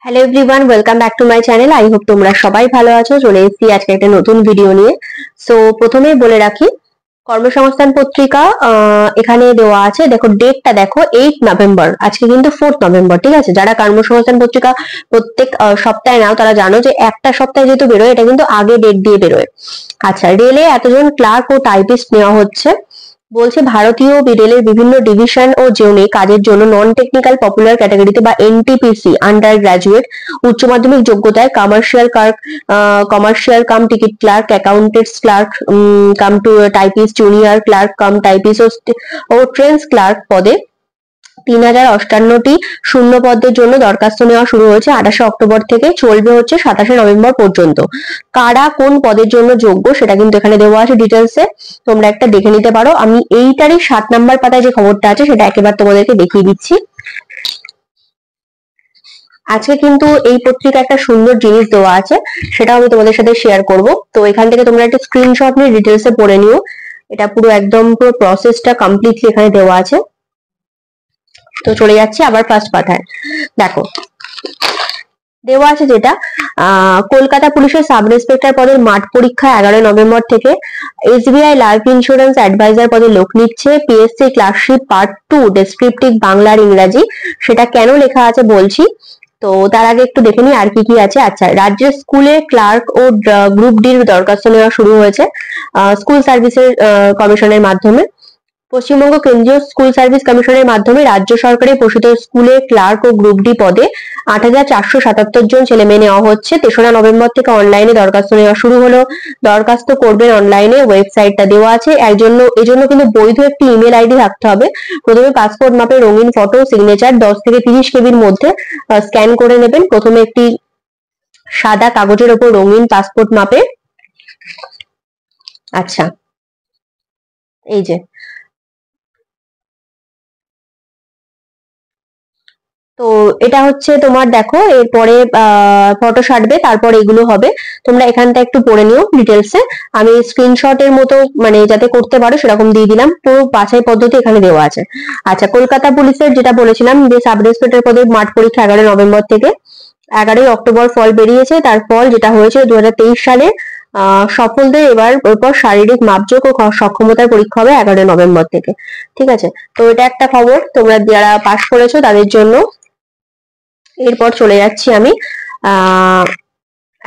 Hello everyone, welcome back to my channel. I hope তোমরা সবাই ভালো আছো। চলে এসেছি আজকে একটা নতুন ভিডিও নিয়ে। সো প্রথমেই বলে রাখি, কর্মসংস্থান পত্রিকা এখানে দেওয়া আছে। দেখো ডেটটা দেখো, 8 নভেম্বর। আজকে কিন্তু 4 নভেম্বর, ঠিক আছে? যারা কর্মসংস্থান পত্রিকা প্রত্যেক সপ্তাহে নাও তারা জানো যে একটা সপ্তাহে যেহেতু বেরোয়, এটা কিন্তু আগে ডেট দিয়ে বেরোয়। আচ্ছা, রেলে এতজন ক্লার্ক ও টাইপিস্ট নেওয়া হচ্ছে। বলছে ভারতীয় রেলের বিভিন্ন ডিভিশন ও জোনে কাজের জন্য নন টেকনিক্যাল পপুলার ক্যাটাগরিতে বা এনটিপিসি আন্ডার গ্রাজুয়েট উচ্চ মাধ্যমিক যোগ্যতায় commercial cum ticket clerk, accountants clerk cum to typist, junior clerk cum typist ও ট্রেন্স ক্লার্ক পদে 3058টি শূন্য পদের জন্য দরখাস্ত নেওয়া শুরু হয়েছে 28 অক্টোবর থেকে, চলবে হচ্ছে 27 নভেম্বর পর্যন্ত। কারা কোন পদের জন্য যোগ্য সেটা কিন্তু এখানে দেওয়া আছে ডিটেলসে, তোমরা একটা দেখে নিতে পারো। আমি এইটারই 7 নম্বর পাতায় যে খবরটা আছে সেটা একেবারে তোমাদেরকে দেখিয়ে দিচ্ছি। আজকে কিন্তু এই পত্রিকা একটা সুন্দর জিনিস দেওয়া আছে, সেটা আমি তোমাদের সাথে শেয়ার করব। তো এখান থেকে তোমরা একটা স্ক্রিনশট নিয়ে ডিটেলসে পড়ে নিও। এটা পুরো একদম পুরো প্রসেসটা কমপ্লিটলি এখানে দেওয়া আছে। তো চলে যাচ্ছি আবার ফার্স্ট পাতায়। দেখো দেওয়া আছে যেটা, কলকাতা পুলিশের সাব ইন্সপেক্টর পদের মাঠ পরীক্ষা 11 নভেম্বর থেকে। এসবিআই লাইফ ইন্স্যুরেন্স অ্যাডভাইজার পদে লোক নিচ্ছে। PSC clerkship part 2 descriptive Bangla আর ইংরাজি, সেটা কেন লেখা আছে বলছি। তো তার আগে একটু দেখে নিই আর কি কি আছে। আচ্ছা, রাজ্যের স্কুলে ক্লার্ক ও গ্রুপ ডির দরখাস্ত নেওয়া শুরু হয়েছে স্কুল সার্ভিসের কমিশনের মাধ্যমে। পশ্চিমবঙ্গ কেন্দ্রীয় স্কুল সার্ভিস কমিশনের মাধ্যমে রাজ্য সরকারের পোষিত স্কুলে ক্লার্ক ও গ্রুপ ডি পদে 8477 জন ছেলে মেয়ে নেওয়া হচ্ছে। 3রা নভেম্বর থেকে অনলাইনে দরখাস্ত নেওয়া শুরু হলো। দরখাস্ত করবেন অনলাইনে, ওয়েবসাইটটা দেওয়া আছে। এজন্য কিন্তু বৈধ একটি ইমেল আইডি থাকতে হবে। প্রথমে পাসপোর্ট মাপের রঙিন ফটো, সিগনেচার 10 থেকে 30 কেবির মধ্যে স্ক্যান করে নেবেন। প্রথমে একটি সাদা কাগজের ওপর রঙিন পাসপোর্ট মাপের, আচ্ছা এই যে, তো এটা হচ্ছে তোমার দেখো, এরপরে ফটো সাটবে, তারপর এগুলো হবে। তোমরা এখানটা একটু পড়ে নিও ডিটেলসে। আমি স্ক্রিনশটের মতো মানে যাতে করতে পারো সেরকম দিয়ে দিলাম। পুরো বাছাই পদ্ধতি এখানে দেওয়া আছে। আচ্ছা, কলকাতা পুলিশের যেটা বলেছিলাম যে সাব ইন্সপেক্টর পদের মাঠ পরীক্ষা 11 নভেম্বর থেকে। 11 অক্টোবর ফল বেরিয়েছে। তার ফল যেটা হয়েছে 2023 সালে সফলদের এরপর শারীরিক মাপজোক ও সক্ষমতার পরীক্ষা হবে 11 নভেম্বর থেকে, ঠিক আছে? তো এটা একটা খবর তোমরা যারা পাশ করেছো তাদের জন্য। এরপর চলে যাচ্ছি আমি আহ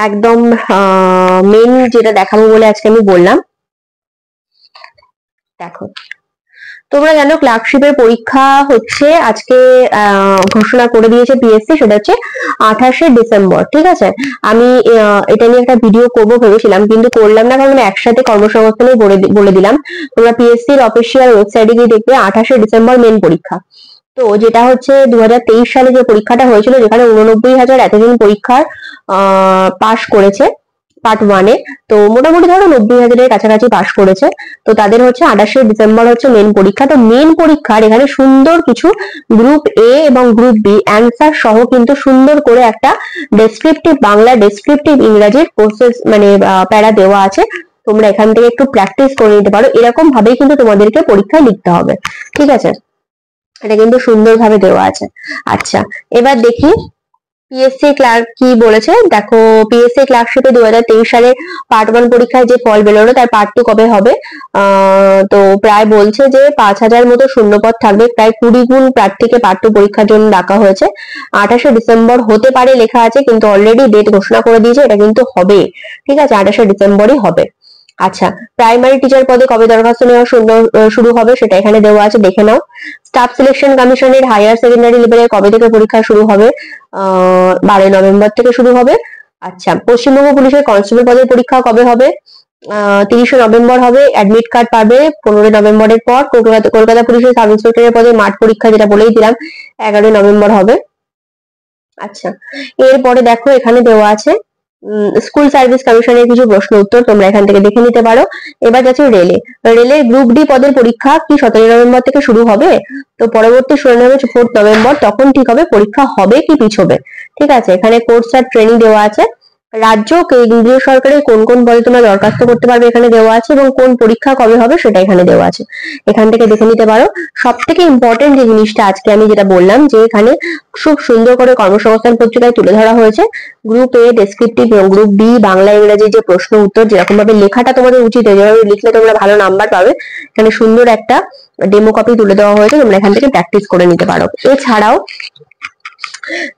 একদম মেন যেটা দেখাবো বলে আজকে আমি বললাম। দেখো, তোমরা জানো ক্লার্কশিপের পরীক্ষা হচ্ছে আজকে ঘোষণা করে দিয়েছে পিএসসি, সেটা হচ্ছে 28 ডিসেম্বর, ঠিক আছে? আমি এটা নিয়ে একটা ভিডিও করবো ভেবেছিলাম, কিন্তু করলাম না, কারণ একসাথে কর্মসংস্থানে বলে দিলাম। তোমরা পিএসসির অফিসিয়াল ওয়েবসাইটে গিয়ে দেখবে 28 ডিসেম্বর মেন পরীক্ষা। তো যেটা হচ্ছে 2023 সালে যে পরীক্ষাটা হয়েছিল, যেখানে 89,000 এতজন পরীক্ষার পাশ করেছে পার্ট 1-এ, তো মোটামুটি ধরো 90,000-এর কাছাকাছি পাশ করেছে। তো তাদের হচ্ছে 28 ডিসেম্বর হচ্ছে মেন পরীক্ষা। তো মেন পরীক্ষার এখানে সুন্দর কিছু গ্রুপ এ এবং গ্রুপ বি অ্যান্সার সহ কিন্তু সুন্দর করে একটা ডেসক্রিপটিভ বাংলা, ডেসক্রিপটিভ ইংরাজির প্রসেস মানে প্যারা দেওয়া আছে। তোমরা এখান থেকে একটু প্র্যাকটিস করে নিতে পারো। এরকম ভাবেই কিন্তু তোমাদেরকে পরীক্ষায় লিখতে হবে, ঠিক আছে? এটা কিন্তু সুন্দরভাবে দেওয়া আছে। আচ্ছা, এবার দেখি পিএসসি ক্লার্ক কি বলেছে। দেখো, পিএসসি ক্লার্কশিপে 2023 সালে পার্ট 1 পরীক্ষায় যে ফল বেরোলো তার পার্ট 2 কবে হবে? তো প্রায় বলছে যে 5,000 মতো শূন্যপদ থাকবে। প্রায় 20 গুণ প্রার্থীকে পার্ট 2 পরীক্ষার জন্য ডাকা হয়েছে। 28 ডিসেম্বর হতে পারে লেখা আছে, কিন্তু অলরেডি ডেট ঘোষণা করে দিয়েছে, এটা কিন্তু হবে, ঠিক আছে? 28 ডিসেম্বরই হবে। আচ্ছা, প্রাইমারি টিচার পদে কবে দরখাস্ত নেওয়া শুরু হবে সেটা এখানে দেওয়া আছে, দেখে নাও। স্টাফ সিলেকশন কমিশনের হায়ার সেকেন্ডারি লেভেলে কবে থেকে পরীক্ষা শুরু হবে? 12 নভেম্বর থেকে শুরু হবে। আচ্ছা, পশ্চিমবঙ্গ পুলিশের কনস্টেবল পদের পরীক্ষা কবে হবে? 30 নভেম্বর হবে। অ্যাডমিট কার্ড পাবে 15 নভেম্বরের পর। কলকাতা পুলিশের সাব ইন্সপেক্টরের পদে মাঠ পরীক্ষা যেটা বলেই দিলাম 11 নভেম্বর হবে। আচ্ছা, এরপরে দেখো এখানে দেওয়া আছে স্কুল সার্ভিস কমিশনের কিছু প্রশ্ন উত্তর, তোমরা এখান থেকে দেখে নিতে পারো। এবার যাচ্ছে রেলের গ্রুপ ডি পদের পরীক্ষা কি 17 নভেম্বর থেকে শুরু হবে? তো পরবর্তী শুনানি হবে 4 নভেম্বর, তখন ঠিক হবে পরীক্ষা হবে কি পিছবে, ঠিক আছে? এখানে কোর্স আর ট্রেনিং দেওয়া আছে। রাজ্য কেন্দ্রীয় সরকারের কোন কোন পদে তোমরা দরখাস্ত করতে পারবে এখানে দেওয়া আছে, এবং কোন পরীক্ষা কবে হবে সেটা এখানে দেওয়া আছে, এখান থেকে দেখে নিতে পারো। সব থেকে ইম্পর্টেন্ট যে জিনিসটা আজকে আমি যেটা বললাম, যে এখানে খুব সুন্দর করে কর্মসংস্থান পত্রিকায় তুলে ধরা হয়েছে গ্রুপ এ ডেসক্রিপটিভ এবং গ্রুপ বি বাংলা ইংরেজি যে প্রশ্ন উত্তর যেরকম ভাবে লেখাটা তোমাদের উচিত, যেভাবে লিখলে তোমরা ভালো নাম্বার পাবে, এখানে সুন্দর একটা ডেমো কপি তুলে দেওয়া হয়েছে, তোমরা এখান থেকে প্র্যাকটিস করে নিতে পারো। এছাড়াও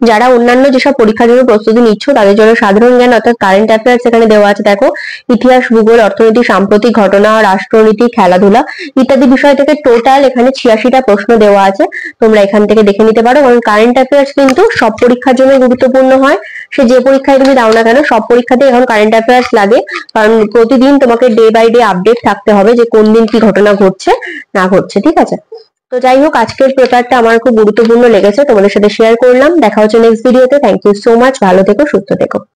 যারা অন্যান্য যেসব পরীক্ষার জন্য প্রস্তুতি নিচ্ছ তাদের জন্য সাধারণ জ্ঞান অর্থাৎ কারেন্ট অ্যাফেয়ার্স এখানে দেওয়া আছে। দেখো, ইতিহাস, ভূগোল, অর্থনীতি, সাম্প্রতিক ঘটনা, রাষ্ট্রনীতি, খেলাধুলা ইত্যাদি বিষয় থেকে টোটাল এখানে 86টা প্রশ্ন দেওয়া আছে, তোমরা এখান থেকে দেখে নিতে পারো। কারণ কারেন্ট অ্যাফেয়ার্স কিন্তু সব পরীক্ষার জন্য গুরুত্বপূর্ণ হয়, সে যে পরীক্ষায় তুমি দাও না কেন সব পরীক্ষাতে এখন কারেন্ট অ্যাফেয়ার্স লাগে, কারণ প্রতিদিন তোমাকে ডে বাই ডে আপডেট থাকতে হবে যে কোন দিন কি ঘটনা ঘটছে না ঘটছে, ঠিক আছে। তো যাই হোক, আজকের পেপারটা আমার খুব গুরুত্বপূর্ণ লেগেছে, তোমাদের সাথে শেয়ার করলাম। দেখা হচ্ছে নেক্সট ভিডিওতে। থ্যাংক ইউ সো মাচ, ভালো থেকো, সুস্থ থেকো।